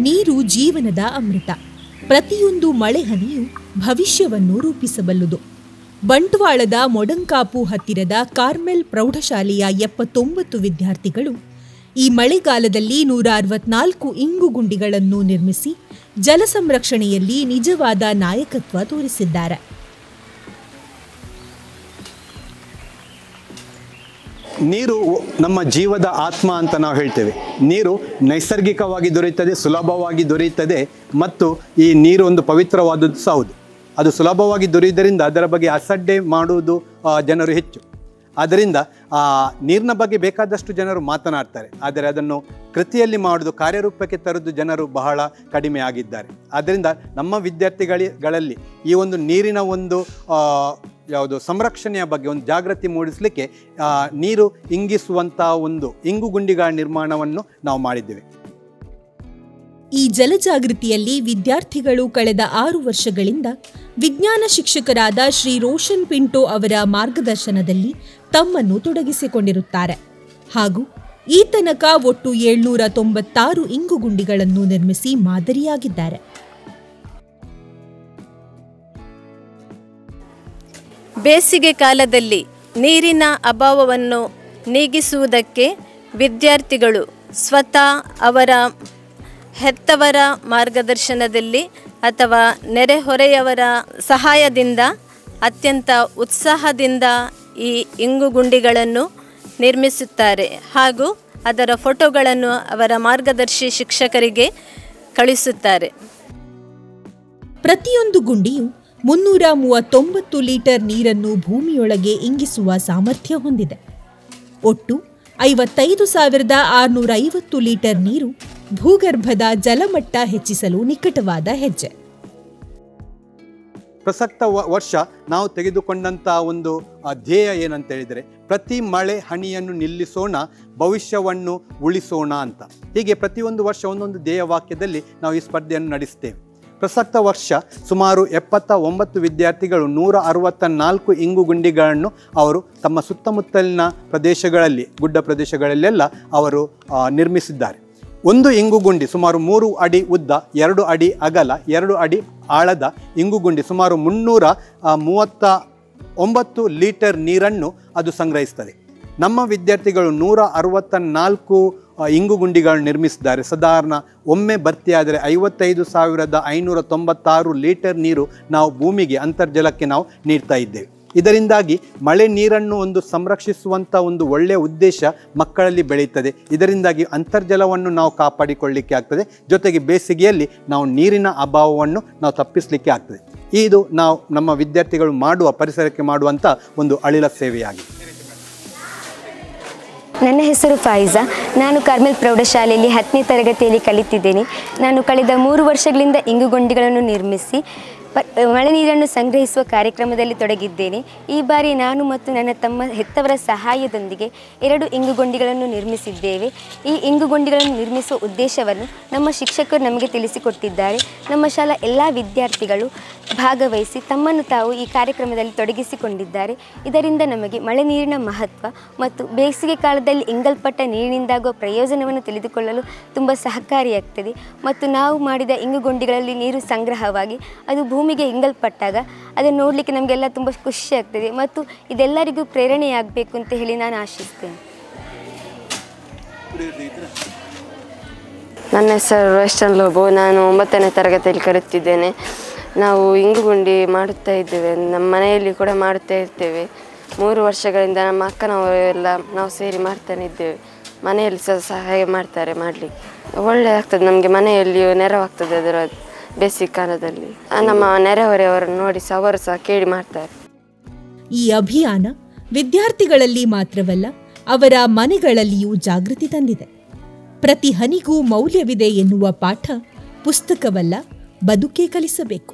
ನೀರು ಜೀವನದ ಅಮೃತ. ಪ್ರತಿಯೊಂದು ಮಳೆಹನಿಯು ಭವಿಷ್ಯವನ್ನು ರೂಪಿಸಬಲ್ಲುದು. ಬಂಟ್ವಾಳದ ಮೊಡಂಕಾಪು ಹತ್ತಿರದ ಕಾರ್ಮೆಲ್ ಪ್ರೌಢಶಾಲೆಯ 79 ವಿದ್ಯಾರ್ಥಿಗಳು ಈ ಮಳೆಗಾಲದಲ್ಲಿ 164 ಇಂಗುಗುಂಡಿಗಳನ್ನು ನಿರ್ಮಿಸಿ ಜಲ ಸಂರಕ್ಷಣೆಯಲ್ಲಿ ನಿಜವಾದ ನಾಯಕತ್ವ ತೋರಿಸಿದ್ದಾರೆ. ನೀರು ನಮ್ಮ ಜೀವದ ಆತ್ಮ ಅಂತ ನಾವು ಹೇಳ್ತೇವೆ. ನೀರು ನೈಸರ್ಗಿಕವಾಗಿ ದೊರೆಯುತ್ತದೆ, ಸುಲಭವಾಗಿ ದೊರೆಯುತ್ತದೆ ಮತ್ತು ಈ ನೀರು ಒಂದು ಪವಿತ್ರವಾದದ್ದು ಸಹ ಹೌದು. ಅದು ಸುಲಭವಾಗಿ ದೊರೆಯುವುದರಿಂದ ಅದರ ಬಗ್ಗೆ ಅಸಡ್ಡೆ ಮಾಡುವುದು ಜನರು ಹೆಚ್ಚು. ಆದ್ದರಿಂದ ನೀರಿನ ಬಗ್ಗೆ ಬೇಕಾದಷ್ಟು ಜನರು ಮಾತನಾಡ್ತಾರೆ, ಆದರೆ ಅದನ್ನು ಕೃತಿಯಲ್ಲಿ ಮಾಡುವುದು, ಕಾರ್ಯರೂಪಕ್ಕೆ ತರುವುದು ಜನರು ಬಹಳ ಕಡಿಮೆ ಆಗಿದ್ದಾರೆ. ಆದ್ದರಿಂದ ನಮ್ಮ ವಿದ್ಯಾರ್ಥಿಗಳಲ್ಲಿ ಈ ಒಂದು ನೀರಿನ ಒಂದು ಸಂರಕ್ಷಣೆಯ ಬಗ್ಗೆ ಒಂದು ಜಾಗೃತಿ ಮೂಡಿಸಲಿಕ್ಕೆ ನೀರು ಇಂಗಿಸುವಂಥ ಒಂದು ಇಂಗುಗುಂಡಿಗಳ ನಿರ್ಮಾಣವನ್ನು ನಾವು ಮಾಡಿದ್ದೇವೆ. ಈ ಜಲಜಾಗೃತಿಯಲ್ಲಿ ವಿದ್ಯಾರ್ಥಿಗಳು ಕಳೆದ 6 ವರ್ಷಗಳಿಂದ ವಿಜ್ಞಾನ ಶಿಕ್ಷಕರಾದ ಶ್ರೀ ರೋಷನ್ ಪಿಂಟೋ ಅವರ ಮಾರ್ಗದರ್ಶನದಲ್ಲಿ ತಮ್ಮನ್ನು ತೊಡಗಿಸಿಕೊಂಡಿರುತ್ತಾರೆ ಹಾಗೂ ಈ ತನಕ ಒಟ್ಟು 796 ಇಂಗುಗುಂಡಿಗಳನ್ನು ನಿರ್ಮಿಸಿ ಮಾದರಿಯಾಗಿದ್ದಾರೆ. ಬೇಸಿಗೆ ಕಾಲದಲ್ಲಿ ನೀರಿನ ಅಭಾವವನ್ನು ನೀಗಿಸುವುದಕ್ಕೆ ವಿದ್ಯಾರ್ಥಿಗಳು ಸ್ವತಃ ಅವರ ಹೆತ್ತವರ ಮಾರ್ಗದರ್ಶನದಲ್ಲಿ ಅಥವಾ ನೆರೆಹೊರೆಯವರ ಸಹಾಯದಿಂದ ಅತ್ಯಂತ ಉತ್ಸಾಹದಿಂದ ಈ ಇಂಗುಗುಂಡಿಗಳನ್ನು ನಿರ್ಮಿಸುತ್ತಾರೆ ಹಾಗೂ ಅದರ ಫೋಟೋಗಳನ್ನು ಅವರ ಮಾರ್ಗದರ್ಶಿ ಶಿಕ್ಷಕರಿಗೆ ಕಳಿಸುತ್ತಾರೆ. ಪ್ರತಿಯೊಂದು ಗುಂಡಿಯು 339 ಲೀಟರ್ ನೀರನ್ನು ಭೂಮಿಯೊಳಗೆ ಇಂಗಿಸುವ ಸಾಮರ್ಥ್ಯ ಹೊಂದಿದೆ. ಒಟ್ಟು 55,650 ಲೀಟರ್ ನೀರು ಭೂಗರ್ಭದ ಜಲಮಟ್ಟ ಹೆಚ್ಚಿಸಲು ನಿಕಟವಾದ ಹೆಜ್ಜೆ. ಪ್ರಸಕ್ತ ವರ್ಷ ನಾವು ತೆಗೆದುಕೊಂಡಂಥ ಒಂದು ಧ್ಯೇಯ ಏನಂತ ಹೇಳಿದರೆ, ಪ್ರತಿ ಮಳೆ ಹನಿಯನ್ನು ನಿಲ್ಲಿಸೋಣ, ಭವಿಷ್ಯವನ್ನು ಉಳಿಸೋಣ ಅಂತ. ಹೀಗೆ ಪ್ರತಿಯೊಂದು ವರ್ಷ ಒಂದೊಂದು ಧ್ಯೇಯ ವಾಕ್ಯದಲ್ಲಿ ನಾವು ಈ ಸ್ಪರ್ಧೆಯನ್ನು ನಡೆಸ್ತೇವೆ. ಪ್ರಸಕ್ತ ವರ್ಷ ಸುಮಾರು 79 ವಿದ್ಯಾರ್ಥಿಗಳು 164 ಇಂಗುಗುಂಡಿಗಳನ್ನು ಅವರು ತಮ್ಮ ಸುತ್ತಮುತ್ತಲಿನ ಪ್ರದೇಶಗಳಲ್ಲಿ, ಗುಡ್ಡ ಪ್ರದೇಶಗಳಲ್ಲೆಲ್ಲ ಅವರು ನಿರ್ಮಿಸಿದ್ದಾರೆ. ಒಂದು ಇಂಗುಗುಂಡಿ ಸುಮಾರು 3 ಅಡಿ ಉದ್ದ, 2 ಅಡಿ ಅಗಲ, 2 ಅಡಿ ಆಳದ ಇಂಗುಗುಂಡಿ ಸುಮಾರು 339 ಲೀಟರ್ ನೀರನ್ನು ಅದು ಸಂಗ್ರಹಿಸ್ತದೆ. ನಮ್ಮ ವಿದ್ಯಾರ್ಥಿಗಳು 164 ಇಂಗುಗುಂಡಿಗಳನ್ನು ನಿರ್ಮಿಸಿದ್ದಾರೆ. ಸಾಧಾರಣ ಒಮ್ಮೆ ಭರ್ತಿಯಾದರೆ 55,596 ಲೀಟರ್ ನೀರು ನಾವು ಭೂಮಿಗೆ, ಅಂತರ್ಜಲಕ್ಕೆ ನಾವು ನೀಡ್ತಾ ಇದ್ದೇವೆ. ಇದರಿಂದಾಗಿ ಮಳೆ ನೀರನ್ನು ಒಂದು ಸಂರಕ್ಷಿಸುವಂಥ ಒಂದು ಒಳ್ಳೆಯ ಉದ್ದೇಶ ಮಕ್ಕಳಲ್ಲಿ ಬೆಳೆಯುತ್ತದೆ. ಇದರಿಂದಾಗಿ ಅಂತರ್ಜಲವನ್ನು ನಾವು ಕಾಪಾಡಿಕೊಳ್ಳಲಿಕ್ಕೆ ಆಗ್ತದೆ. ಜೊತೆಗೆ ಬೇಸಿಗೆಯಲ್ಲಿ ನಾವು ನೀರಿನ ಅಭಾವವನ್ನು ನಾವು ತಪ್ಪಿಸಲಿಕ್ಕೆ ಆಗ್ತದೆ. ಇದು ನಾವು ನಮ್ಮ ವಿದ್ಯಾರ್ಥಿಗಳು ಮಾಡುವ, ಪರಿಸರಕ್ಕೆ ಮಾಡುವಂಥ ಒಂದು ಅಳಿಲ ಸೇವೆಯಾಗಿದೆ. ನನ್ನ ಹೆಸರು ಫಾಯಿಜಾ. ನಾನು ಕಾರ್ಮೆಲ್ ಪ್ರೌಢಶಾಲೆಯಲ್ಲಿ 10ನೇ ತರಗತಿಯಲ್ಲಿ ಕಲಿತಿದ್ದೇನೆ. ನಾನು ಕಳೆದ 3 ವರ್ಷಗಳಿಂದ ಇಂಗುಗುಂಡಿಗಳನ್ನು ನಿರ್ಮಿಸಿ ಮಳೆ ನೀರನ್ನು ಸಂಗ್ರಹಿಸುವ ಕಾರ್ಯಕ್ರಮದಲ್ಲಿ ತೊಡಗಿದ್ದೇನೆ. ಈ ಬಾರಿ ನಾನು ಮತ್ತು ನನ್ನ ತಮ್ಮ ಹೆತ್ತವರ ಸಹಾಯದೊಂದಿಗೆ 2 ಇಂಗುಗುಂಡಿಗಳನ್ನು ನಿರ್ಮಿಸಿದ್ದೇವೆ. ಈ ಇಂಗುಗುಂಡಿಗಳನ್ನು ನಿರ್ಮಿಸುವ ಉದ್ದೇಶವನ್ನು ನಮ್ಮ ಶಿಕ್ಷಕರು ನಮಗೆ ತಿಳಿಸಿಕೊಟ್ಟಿದ್ದಾರೆ. ನಮ್ಮ ಶಾಲಾ ಎಲ್ಲ ವಿದ್ಯಾರ್ಥಿಗಳು ಭಾಗವಹಿಸಿ ತಮ್ಮನ್ನು ತಾವು ಈ ಕಾರ್ಯಕ್ರಮದಲ್ಲಿ ತೊಡಗಿಸಿಕೊಂಡಿದ್ದಾರೆ. ಇದರಿಂದ ನಮಗೆ ಮಳೆ ನೀರಿನ ಮಹತ್ವ ಮತ್ತು ಬೇಸಿಗೆ ಕಾಲದಲ್ಲಿ ಇಂಗಲ್ಪಟ್ಟ ನೀರಿನಿಂದಾಗುವ ಪ್ರಯೋಜನವನ್ನು ತಿಳಿದುಕೊಳ್ಳಲು ತುಂಬ ಸಹಕಾರಿಯಾಗ್ತದೆ. ಮತ್ತು ನಾವು ಮಾಡಿದ ಇಂಗುಗುಂಡಿಗಳಲ್ಲಿ ನೀರು ಸಂಗ್ರಹವಾಗಿ ಅದು ಭೂಮಿಗೆ ಇಂಗಲ್ಪಟ್ಟಾಗ ಅದನ್ನು ನೋಡಲಿಕ್ಕೆ ನಮಗೆಲ್ಲ ತುಂಬ ಖುಷಿ ಆಗ್ತದೆ ಮತ್ತು ಇದೆಲ್ಲರಿಗೂ ಪ್ರೇರಣೆಯಾಗಬೇಕು ಅಂತ ಹೇಳಿ ನಾನು ಆಶಿಸ್ತೇನೆ. ನನ್ನ ಹೆಸರು ರೋಷನ್ ಲೋಬೋ. ನಾನು 9ನೇ ತರಗತಿಯಲ್ಲಿ ಕಲಿತಿದ್ದೇನೆ. ನಾವು ಇಂಗುಗುಂಡಿ ಮಾಡುತ್ತಾ ಇದ್ದೇವೆ, ನಮ್ಮ ಮನೆಯಲ್ಲಿ ಕೂಡ ಮಾಡುತ್ತಾ ಇರ್ತೇವೆ. 3 ವರ್ಷಗಳಿಂದ ನಮ್ಮ ಅಕ್ಕನವರೆಲ್ಲ ನಾವು ಸೇರಿ ಮಾಡ್ತಾನೆ ಇದ್ದೇವೆ. ಮನೆಯಲ್ಲಿ ಸಹ ಸಹಾಯ ಮಾಡ್ತಾರೆ ಮಾಡಲಿಕ್ಕೆ. ಒಳ್ಳೆಯದಾಗ್ತದೆ, ನಮಗೆ ಮನೆಯಲ್ಲಿಯೂ ನೆರವಾಗ್ತದೆ. ಅದರ ಬೇಸಿಗೆ ಕಾಲದಲ್ಲಿ ನಮ್ಮ ನೆರೆಹೊರೆಯವರನ್ನು ನೋಡಿ ಸಹ ಅವರು ಸಹ ಕೇಳಿ ಮಾಡ್ತಾರೆ. ಈ ಅಭಿಯಾನ ವಿದ್ಯಾರ್ಥಿಗಳಲ್ಲಿ ಮಾತ್ರವಲ್ಲ, ಅವರ ಮನೆಗಳಲ್ಲಿಯೂ ಜಾಗೃತಿ ತಂದಿದೆ. ಪ್ರತಿ ಹನಿಗೂ ಮೌಲ್ಯವಿದೆ ಎನ್ನುವ ಪಾಠ ಪುಸ್ತಕವಲ್ಲ, ಬದುಕೇ ಕಲಿಸಬೇಕು.